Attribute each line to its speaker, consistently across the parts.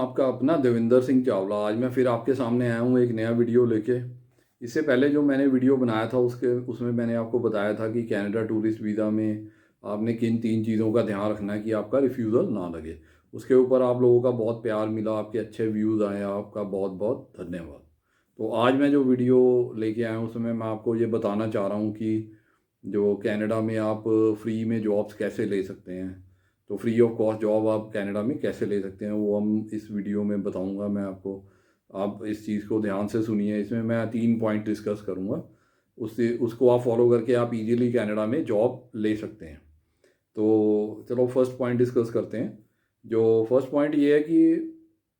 Speaker 1: आपका अपना देविंदर सिंह चावला। आज मैं फिर आपके सामने आया हूँ एक नया वीडियो लेके। इससे पहले जो मैंने वीडियो बनाया था उसमें मैंने आपको बताया था कि कनाडा टूरिस्ट वीज़ा में आपने किन 3 चीज़ों का ध्यान रखना है कि आपका रिफ्यूज़ल ना लगे। उसके ऊपर आप लोगों का बहुत प्यार मिला, आपके अच्छे व्यूज़ आए, आपका बहुत बहुत धन्यवाद। तो आज मैं जो वीडियो लेके आया हूँ उसमें मैं आपको ये बताना चाह रहा हूँ कि जो कनाडा में आप फ्री में जॉब्स कैसे ले सकते हैं। तो फ्री ऑफ कॉस्ट जॉब आप कनाडा में कैसे ले सकते हैं वो हम इस वीडियो में बताऊंगा मैं आपको। आप इस चीज़ को ध्यान से सुनिए। इसमें मैं 3 पॉइंट डिस्कस करूंगा, उससे उसको आप फॉलो करके आप इजीली कनाडा में जॉब ले सकते हैं। तो चलो फर्स्ट पॉइंट डिस्कस करते हैं। जो फर्स्ट पॉइंट ये है कि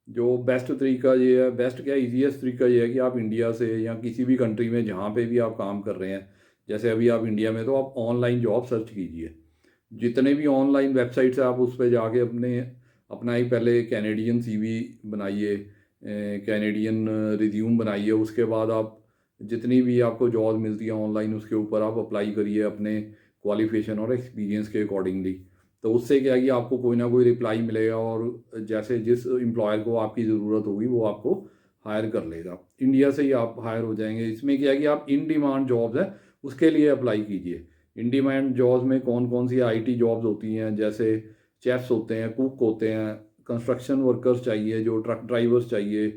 Speaker 1: जो बेस्ट तरीका ये है, बेस्ट क्या ईजीएस्ट तरीका ये है कि आप इंडिया से या किसी भी कंट्री में जहाँ पे भी आप काम कर रहे हैं, जैसे अभी आप इंडिया में, तो आप ऑनलाइन जॉब सर्च कीजिए। जितने भी ऑनलाइन वेबसाइट्स है आप उस पर जाके अपना ही पहले कैनेडियन सीवी बनाइए, कैनेडियन रिज्यूम बनाइए। उसके बाद आप जितनी भी आपको जॉब मिलती है ऑनलाइन उसके ऊपर आप अप्लाई करिए अपने क्वालिफिकेशन और एक्सपीरियंस के अकॉर्डिंगली। तो उससे क्या है कि आपको कोई ना कोई रिप्लाई मिलेगा और जैसे जिस एम्प्लॉयर को आपकी ज़रूरत होगी वो आपको हायर कर लेगा। इंडिया से ही आप हायर हो जाएंगे। इसमें क्या है कि आप इन डिमांड जॉब्स है उसके लिए अप्लाई कीजिए। इन डिमांड जॉब्स में कौन कौन सी आईटी जॉब्स होती हैं, जैसे शेफ्स होते हैं, कुक होते हैं, कंस्ट्रक्शन वर्कर्स चाहिए, जो ट्रक ड्राइवर्स चाहिए,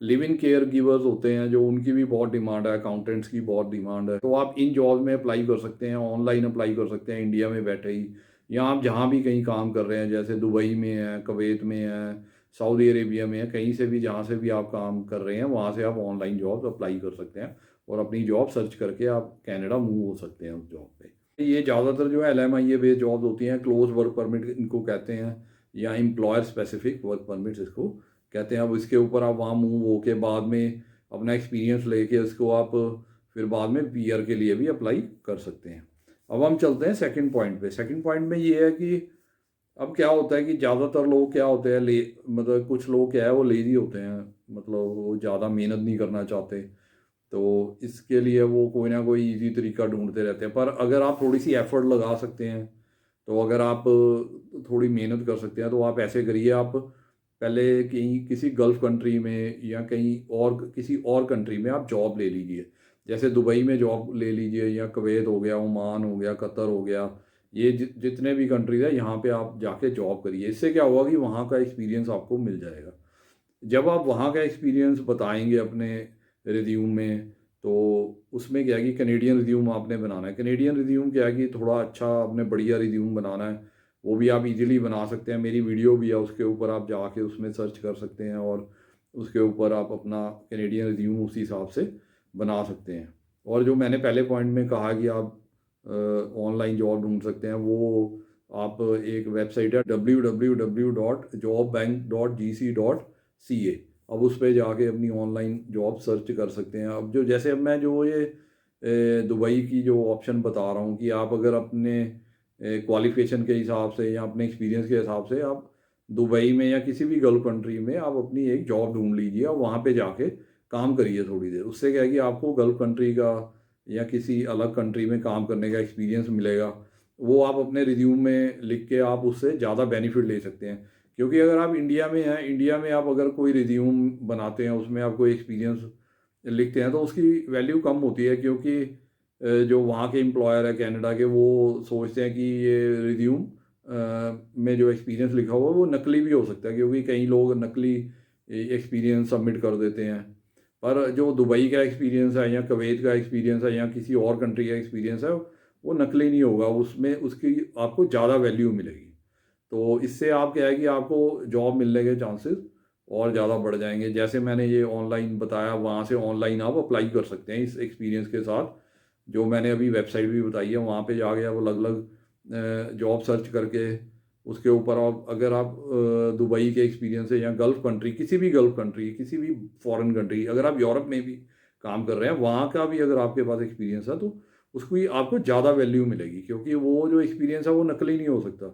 Speaker 1: लिव इन केयर गिवर्स होते हैं जो उनकी भी बहुत डिमांड है, अकाउंटेंट्स की बहुत डिमांड है। तो आप इन जॉब में अप्लाई कर सकते हैं, ऑनलाइन अप्लाई कर सकते हैं इंडिया में बैठे ही, या आप जहाँ भी कहीं काम कर रहे हैं, जैसे दुबई में है, कुवैत में है, सऊदी अरेबिया में है, कहीं से भी जहाँ से भी आप काम कर रहे हैं वहाँ से आप ऑनलाइन जॉब अप्लाई कर सकते हैं और अपनी जॉब सर्च करके आप कनाडा मूव हो सकते हैं उस जॉब पे। ये ज़्यादातर जो है LMIA बेस्ड जॉब्स होती हैं, क्लोज वर्क परमिट इनको कहते हैं, या एम्प्लॉयर स्पेसिफिक वर्क परमिट्स इसको कहते हैं। अब इसके ऊपर आप वहाँ मूव होके बाद में अपना एक्सपीरियंस लेके इसको आप फिर बाद में PR के लिए भी अप्लाई कर सकते हैं। अब हम चलते हैं सेकंड पॉइंट पे। सेकंड पॉइंट में ये है कि अब क्या होता है कि ज़्यादातर लोग क्या होते हैं, मतलब कुछ लोग क्या है वो लेजी होते हैं, मतलब वो ज़्यादा मेहनत नहीं करना चाहते। तो इसके लिए वो कोई ना कोई इजी तरीका ढूंढते रहते हैं। पर अगर आप थोड़ी सी एफर्ट लगा सकते हैं, तो अगर आप थोड़ी मेहनत कर सकते हैं तो आप ऐसे करिए, आप पहले कहीं किसी गल्फ़ कंट्री में या कहीं और किसी और कंट्री में आप जॉब ले लीजिए। जैसे दुबई में जॉब ले लीजिए, या कुवैत हो गया, ओमान हो गया, कतर हो गया, ये जितने भी कंट्रीज है यहाँ पे आप जाके जॉब करिए। इससे क्या होगा कि वहाँ का एक्सपीरियंस आपको मिल जाएगा। जब आप वहाँ का एक्सपीरियंस बताएंगे अपने रिज्यूम में, तो उसमें क्या है कि कनेडियन रिज्यूम आपने बनाना है। कनेडियन रिज्यूम क्या है कि थोड़ा अच्छा आपने बढ़िया रिज्यूम बनाना है। वो भी आप इजीली बना सकते हैं, मेरी वीडियो भी है उसके ऊपर, आप जाके उसमें सर्च कर सकते हैं और उसके ऊपर आप अपना कनेडियन रिज्यूम उसी हिसाब से बना सकते हैं। और जो मैंने पहले पॉइंट में कहा कि आप ऑनलाइन जॉब ढूंढ सकते हैं, वो आप एक वेबसाइट है www.jobbank.gc.ca, अब उस पर जाके अपनी ऑनलाइन जॉब सर्च कर सकते हैं। अब जो जैसे अब मैं जो ये दुबई की जो ऑप्शन बता रहा हूँ कि आप अगर अपने क्वालिफिकेशन के हिसाब से या अपने एक्सपीरियंस के हिसाब से आप दुबई में या किसी भी गल्फ कंट्री में आप अपनी एक जॉब ढूंढ लीजिए और वहाँ पे जाके काम करिए थोड़ी देर। उससे क्या है कि आपको गल्फ कंट्री का या किसी अलग कंट्री में काम करने का एक्सपीरियंस मिलेगा। वो आप अपने रिज्यूम में लिख के आप उससे ज़्यादा बेनिफिट ले सकते हैं। क्योंकि अगर आप इंडिया में हैं, इंडिया में आप अगर कोई रिज्यूम बनाते हैं उसमें आप कोई एक्सपीरियंस लिखते हैं तो उसकी वैल्यू कम होती है, क्योंकि जो वहाँ के एम्प्लॉयर है कनाडा के, वो सोचते हैं कि ये रिज्यूम में जो एक्सपीरियंस लिखा हुआ है वो नकली भी हो सकता है, क्योंकि कई लोग नकली एक्सपीरियंस सबमिट कर देते हैं। पर जो दुबई का एक्सपीरियंस है या कुवैत का एक्सपीरियंस है या किसी और कंट्री का एक्सपीरियंस है वो नकली नहीं होगा, उसमें उसकी आपको ज़्यादा वैल्यू मिलेगी। तो इससे आप क्या है कि आपको जॉब मिलने के चांसेस और ज़्यादा बढ़ जाएंगे। जैसे मैंने ये ऑनलाइन बताया, वहाँ से ऑनलाइन आप अप्लाई कर सकते हैं इस एक्सपीरियंस के साथ। जो मैंने अभी वेबसाइट भी बताई है वहाँ पे जाके आप अलग अलग जॉब सर्च करके उसके ऊपर आप, अगर आप दुबई के एक्सपीरियंस है या गल्फ़ कंट्री, किसी भी गल्फ़ कंट्री, किसी भी फॉरेन कंट्री, अगर आप यूरोप में भी काम कर रहे हैं वहाँ का भी अगर आपके पास एक्सपीरियंस है तो उसकी आपको ज़्यादा वैल्यू मिलेगी, क्योंकि वो जो एक्सपीरियंस है वो नकली नहीं हो सकता।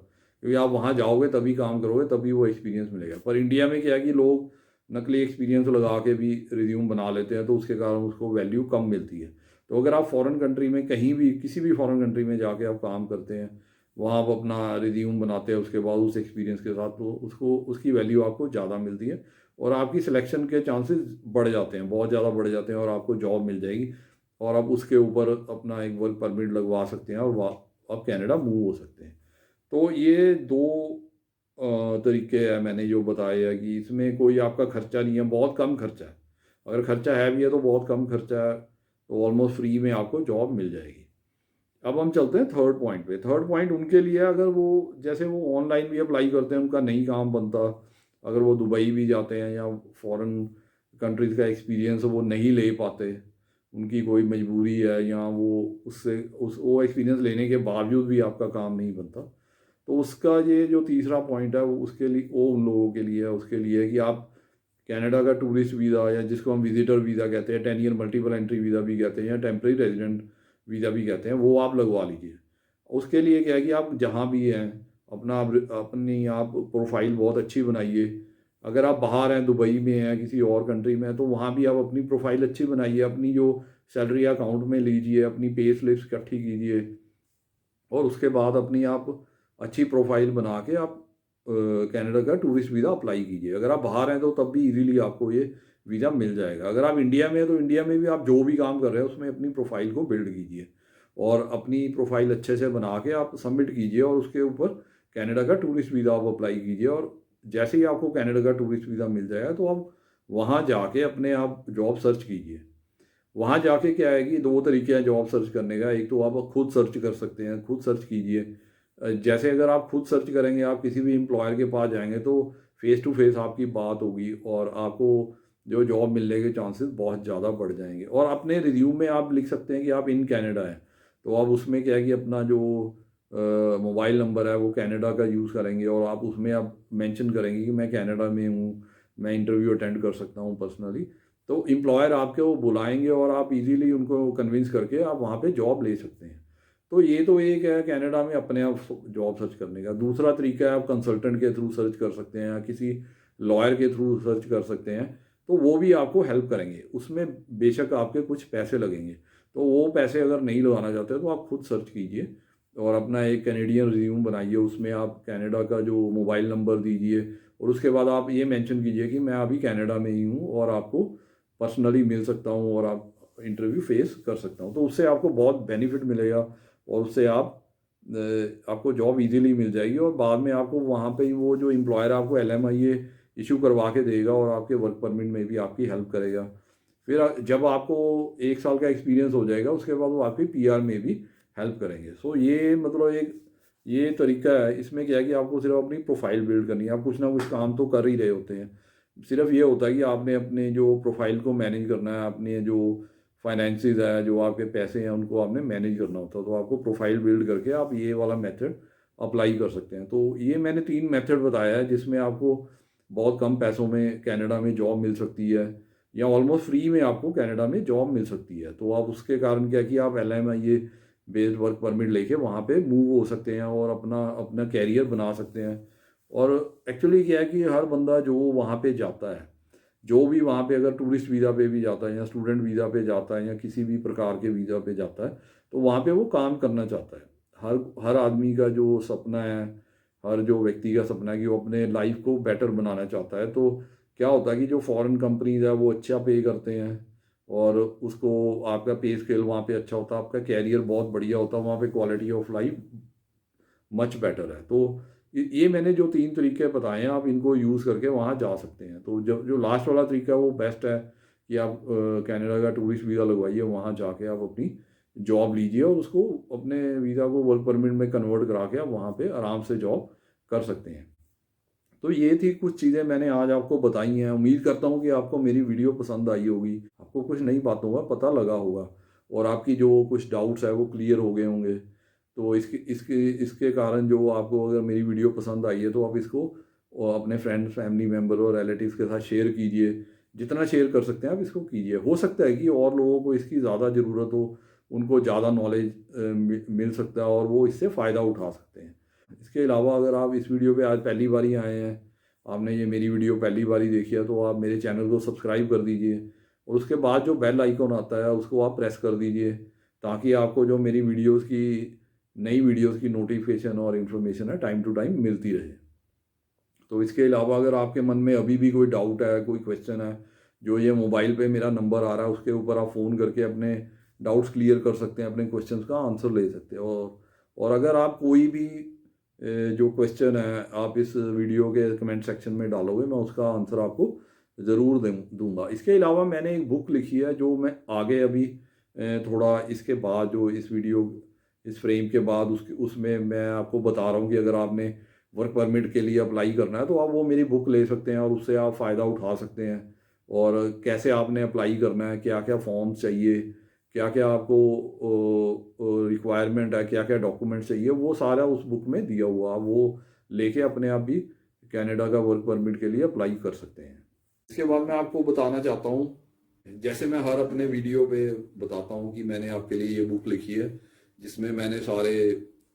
Speaker 1: क्योंकि आप वहाँ जाओगे तभी काम करोगे तभी वो एक्सपीरियंस मिलेगा। पर इंडिया में क्या है कि लोग नकली एक्सपीरियंस लगा के भी रिज्यूम बना लेते हैं, तो उसके कारण उसको वैल्यू कम मिलती है। तो अगर आप फॉरेन कंट्री में कहीं भी किसी भी फॉरेन कंट्री में जाके आप काम करते हैं वहाँ आप अपना रिज्यूम बनाते हैं उसके बाद उस एक्सपीरियंस के साथ, तो उसको उसकी वैल्यू आपको ज़्यादा मिलती है और आपकी सिलेक्शन के चांसेस बढ़ जाते हैं, बहुत ज़्यादा बढ़ जाते हैं और आपको जॉब मिल जाएगी और आप उसके ऊपर अपना एक वर्क परमिट लगवा सकते हैं और आप कनाडा मूव हो सकते हैं। तो ये दो तरीके हैं मैंने जो बताए हैं कि इसमें कोई आपका खर्चा नहीं है, बहुत कम खर्चा है। अगर खर्चा है भी है तो बहुत कम खर्चा है, तो ऑलमोस्ट फ्री में आपको जॉब मिल जाएगी। अब हम चलते हैं थर्ड पॉइंट पे। थर्ड पॉइंट उनके लिए अगर वो जैसे वो ऑनलाइन भी अप्लाई करते हैं, उनका नहीं काम बनता, अगर वो दुबई भी जाते हैं या फॉरेन कंट्रीज़ का एक्सपीरियंस वो नहीं ले पाते, उनकी कोई मजबूरी है या वो उससे उस वो एक्सपीरियंस लेने के बावजूद भी आपका काम नहीं बनता, तो उसका ये जो तीसरा पॉइंट है वो उसके लिए, वो उन लोगों के लिए है, उसके लिए है कि आप कनाडा का टूरिस्ट वीज़ा या जिसको हम विजिटर वीज़ा कहते हैं, 10 ईयर मल्टीपल एंट्री वीज़ा भी कहते हैं या टेम्परेरी रेजिडेंट वीज़ा भी कहते हैं, वो आप लगवा लीजिए। उसके लिए क्या है कि आप जहाँ भी हैं अपनी आप प्रोफाइल बहुत अच्छी बनाइए। अगर आप बाहर हैं, दुबई में हैं, किसी और कंट्री में हैं, तो वहाँ भी आप अपनी प्रोफाइल अच्छी बनाइए, अपनी जो सैलरी अकाउंट में लीजिए, अपनी पे स्लिप्स इकट्ठी कीजिए और उसके बाद अपनी आप अच्छी प्रोफाइल बना के आप कनाडा का टूरिस्ट वीज़ा अप्लाई कीजिए। अगर आप बाहर हैं तो तब भी इजीली आपको ये वीज़ा मिल जाएगा। अगर आप इंडिया में हैं तो इंडिया में भी आप जो भी काम कर रहे हैं उसमें अपनी प्रोफाइल को बिल्ड कीजिए और अपनी प्रोफाइल अच्छे से बना के आप सबमिट कीजिए और उसके ऊपर कनाडा का टूरिस्ट वीज़ा आप अप्लाई कीजिए और जैसे ही आपको कनाडा का टूरिस्ट वीज़ा मिल जाएगा तो आप वहाँ जाके अपने आप जॉब सर्च कीजिए। वहाँ जाके क्या है कि दो तरीके हैं जॉब सर्च करने का। एक तो आप खुद सर्च कर सकते हैं, खुद सर्च कीजिए। जैसे अगर आप खुद सर्च करेंगे, आप किसी भी एम्प्लॉयर के पास जाएंगे तो फेस टू फेस आपकी बात होगी और आपको जो जॉब मिलने के चांसेस बहुत ज़्यादा बढ़ जाएंगे। और अपने रिज्यूम में आप लिख सकते हैं कि आप इन कनाडा हैं, तो आप उसमें क्या है कि अपना जो मोबाइल नंबर है वो कनाडा का यूज़ करेंगे और आप उसमें आप मेंशन करेंगे कि मैं कनाडा में हूँ, मैं इंटरव्यू अटेंड कर सकता हूँ पर्सनली। तो एम्प्लॉयर आपके वो बुलाएंगे और आप इजीली उनको कन्विंस करके आप वहाँ पे जॉब ले सकते हैं। तो ये तो एक है कनाडा में अपने आप जॉब सर्च करने का। दूसरा तरीका है आप कंसल्टेंट के थ्रू सर्च कर सकते हैं या किसी लॉयर के थ्रू सर्च कर सकते हैं, तो वो भी आपको हेल्प करेंगे। उसमें बेशक आपके कुछ पैसे लगेंगे, तो वो पैसे अगर नहीं लगाना चाहते तो आप खुद सर्च कीजिए और अपना एक कैनेडियन रिज्यूम बनाइए। उसमें आप कनाडा का जो मोबाइल नंबर दीजिए और उसके बाद आप ये मेंशन कीजिए कि मैं अभी कनाडा में ही हूँ और आपको पर्सनली मिल सकता हूँ और आप इंटरव्यू फेस कर सकता हूँ। तो उससे आपको बहुत बेनिफिट मिलेगा और उससे आपको जॉब इजीली मिल जाएगी और बाद में आपको वहाँ पे ही वो जो एम्प्लॉयर आपको LMIA इशू करवा के देगा और आपके वर्क परमिट में भी आपकी हेल्प करेगा। फिर जब आपको 1 साल का एक्सपीरियंस हो जाएगा उसके बाद वो आपकी PR में भी हेल्प करेंगे। सो ये मतलब एक ये तरीका है। इसमें क्या है कि आपको सिर्फ अपनी प्रोफाइल बिल्ड करनी है, आप कुछ ना कुछ काम तो कर ही रहे होते हैं। सिर्फ ये होता है कि आपने अपने जो प्रोफाइल को मैनेज करना है, अपने जो फाइनेंसिस है, जो आपके पैसे हैं, उनको आपने मैनेज करना होता है। तो आपको प्रोफाइल बिल्ड करके आप ये वाला मेथड अप्लाई कर सकते हैं। तो ये मैंने 3 मेथड बताया है जिसमें आपको बहुत कम पैसों में कनाडा में जॉब मिल सकती है या ऑलमोस्ट फ्री में आपको कनाडा में जॉब मिल सकती है। तो आप उसके कारण क्या कि आप LMIA बेस्ड वर्क परमिट लेके वहाँ पे मूव हो सकते हैं और अपना अपना कैरियर बना सकते हैं। और एक्चुअली क्या है कि हर बंदा जो वहाँ पे जाता है, जो भी वहाँ पे अगर टूरिस्ट वीज़ा पे भी जाता है या स्टूडेंट वीज़ा पे जाता है या किसी भी प्रकार के वीज़ा पे जाता है, तो वहाँ पे वो काम करना चाहता है। हर हर आदमी का जो सपना है, हर जो व्यक्ति का सपना है कि वो अपने लाइफ को बेटर बनाना चाहता है। तो क्या होता है कि जो फॉरेन कंपनीज है वो अच्छा पे करते हैं और उसको आपका पे स्केल वहाँ पे अच्छा होता है, आपका कैरियर बहुत बढ़िया होता है, वहाँ पे quality of life much better है। तो ये मैंने जो 3 तरीके बताए हैं, आप इनको यूज़ करके वहाँ जा सकते हैं। तो जो लास्ट वाला तरीका है वो बेस्ट है कि आप कनाडा का टूरिस्ट वीज़ा लगवाइए, वहाँ जाके आप अपनी जॉब लीजिए और उसको अपने वीज़ा को वर्क परमिट में कन्वर्ट करा के आप वहाँ पे आराम से जॉब कर सकते हैं। तो ये थी कुछ चीज़ें मैंने आज आपको बताई हैं। उम्मीद करता हूँ कि आपको मेरी वीडियो पसंद आई होगी, आपको कुछ नई बातों का पता लगा होगा और आपकी जो कुछ डाउट्स है वो क्लियर हो गए होंगे। तो इसके इसके इसके कारण जो आपको अगर मेरी वीडियो पसंद आई है तो आप इसको अपने फ्रेंड्स, फैमिली मेम्बर और रिलेटिव्स के साथ शेयर कीजिए। जितना शेयर कर सकते हैं आप इसको कीजिए। हो सकता है कि और लोगों को इसकी ज़्यादा ज़रूरत हो, उनको ज़्यादा नॉलेज मिल सकता है और वो इससे फ़ायदा उठा सकते हैं। इसके अलावा अगर आप इस वीडियो पे आज पहली बार ही आए हैं, आपने ये मेरी वीडियो पहली बार ही देखी है, तो आप मेरे चैनल को सब्सक्राइब कर दीजिए और उसके बाद जो बेल आइकॉन आता है उसको आप प्रेस कर दीजिए ताकि आपको जो मेरी वीडियोस की नई वीडियोस की नोटिफिकेशन और इन्फॉर्मेशन है टाइम टू टाइम मिलती रहे। तो इसके अलावा अगर आपके मन में अभी भी कोई डाउट है, कोई क्वेश्चन है, जो ये मोबाइल पे मेरा नंबर आ रहा है उसके ऊपर आप फ़ोन करके अपने डाउट्स क्लियर कर सकते हैं, अपने क्वेश्चंस का आंसर ले सकते हैं। और अगर आप कोई भी जो क्वेश्चन है आप इस वीडियो के कमेंट सेक्शन में डालोगे, मैं उसका आंसर आपको ज़रूर दूंगा। इसके अलावा मैंने एक बुक लिखी है जो मैं आगे अभी थोड़ा इसके बाद जो इस वीडियो इस फ्रेम के बाद उसमें मैं आपको बता रहा हूँ कि अगर आपने वर्क परमिट के लिए अप्लाई करना है तो आप वो मेरी बुक ले सकते हैं और उससे आप फ़ायदा उठा सकते हैं। और कैसे आपने अप्लाई करना है, क्या क्या फॉर्म्स चाहिए, क्या क्या आपको रिक्वायरमेंट है, क्या क्या डॉक्यूमेंट चाहिए, वो सारा उस बुक में दिया हुआ, वो लेके अपने आप भी कनाडा का वर्क परमिट के लिए अप्लाई कर सकते हैं। इसके बाद मैं आपको बताना चाहता हूँ, जैसे मैं हर अपने वीडियो पे बताता हूँ कि मैंने आपके लिए ये बुक लिखी है जिसमें मैंने सारे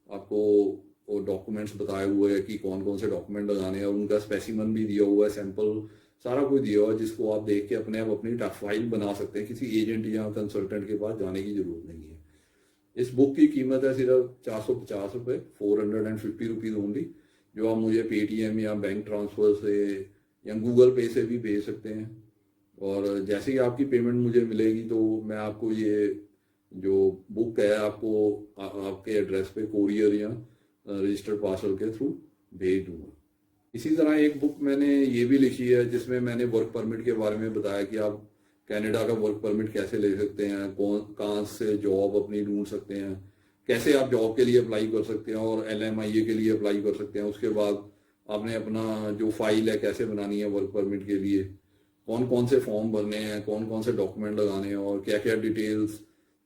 Speaker 1: आपको डॉक्यूमेंट्स बताए हुए हैं कि कौन कौन से डॉक्यूमेंट लगाने हैं और उनका स्पेसिमन भी दिया हुआ है, सैंपल सारा कुछ दिया हुआ है जिसको आप देख के अपने आप अपनी फाइल बना सकते हैं। किसी एजेंट या कंसल्टेंट के पास जाने की जरूरत नहीं है। इस बुक की कीमत है सिर्फ 450 रुपये, 450 रुपीज़ ओनली, जो आप मुझे पेटीएम या बैंक ट्रांसफ़र से या गूगल पे से भी भेज सकते हैं। और जैसे ही आपकी पेमेंट मुझे मिलेगी तो मैं आपको ये जो बुक है आपको आपके एड्रेस पे कोरियर या रजिस्टर्ड पार्सल के थ्रू भेज दूँगा। इसी तरह एक बुक मैंने ये भी लिखी है जिसमें मैंने वर्क परमिट के बारे में बताया कि आप कनाडा का वर्क परमिट कैसे ले सकते हैं, कहाँ से जॉब अपनी ढूंढ सकते हैं, कैसे आप जॉब के लिए अप्लाई कर सकते हैं और LMIA के लिए अप्लाई कर सकते हैं। उसके बाद आपने अपना जो फाइल है कैसे बनानी है वर्क परमिट के लिए, कौन कौन से फॉर्म भरने हैं, कौन कौन से डॉक्यूमेंट लगाने हैं और क्या क्या डिटेल्स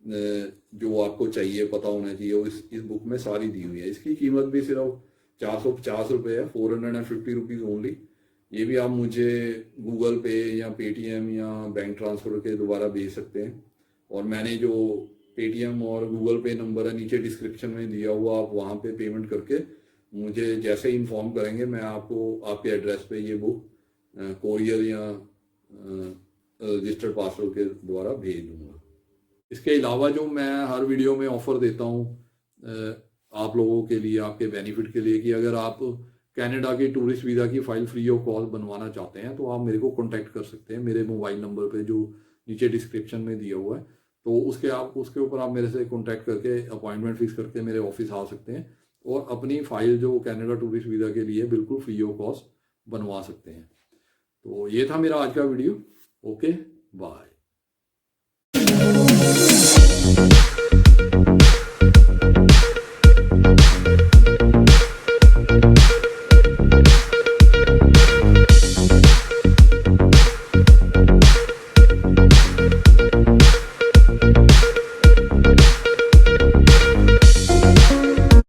Speaker 1: जो आपको चाहिए पता होना चाहिए, वो इस बुक में सारी दी हुई है। इसकी कीमत भी सिर्फ 450 रुपये है, 450 रुपीज़ ओनली। ये भी आप मुझे गूगल पे या पेटीएम या बैंक ट्रांसफ़र के द्वारा भेज सकते हैं। और मैंने जो पेटीएम और गूगल पे नंबर है नीचे डिस्क्रिप्शन में दिया हुआ, आप वहाँ पे पेमेंट करके मुझे जैसे ही इन्फॉर्म करेंगे मैं आपको आपके एड्रेस पे ये बुक कोरियर या रजिस्टर्ड पार्सल के द्वारा भेज दूँगा। इसके अलावा जो मैं हर वीडियो में ऑफ़र देता हूँ आप लोगों के लिए, आपके बेनिफिट के लिए, कि अगर आप कनाडा के टूरिस्ट वीज़ा की फ़ाइल फ्री ऑफ कॉस्ट बनवाना चाहते हैं तो आप मेरे को कॉन्टैक्ट कर सकते हैं मेरे मोबाइल नंबर पे जो नीचे डिस्क्रिप्शन में दिया हुआ है। तो उसके ऊपर आप मेरे से कॉन्टैक्ट करके अपॉइंटमेंट फिक्स करके मेरे ऑफिस आ सकते हैं और अपनी फ़ाइल जो कनाडा टूरिस्ट वीज़ा के लिए बिल्कुल फ्री ऑफ कॉस्ट बनवा सकते हैं। तो ये था मेरा आज का वीडियो। Okay, bye.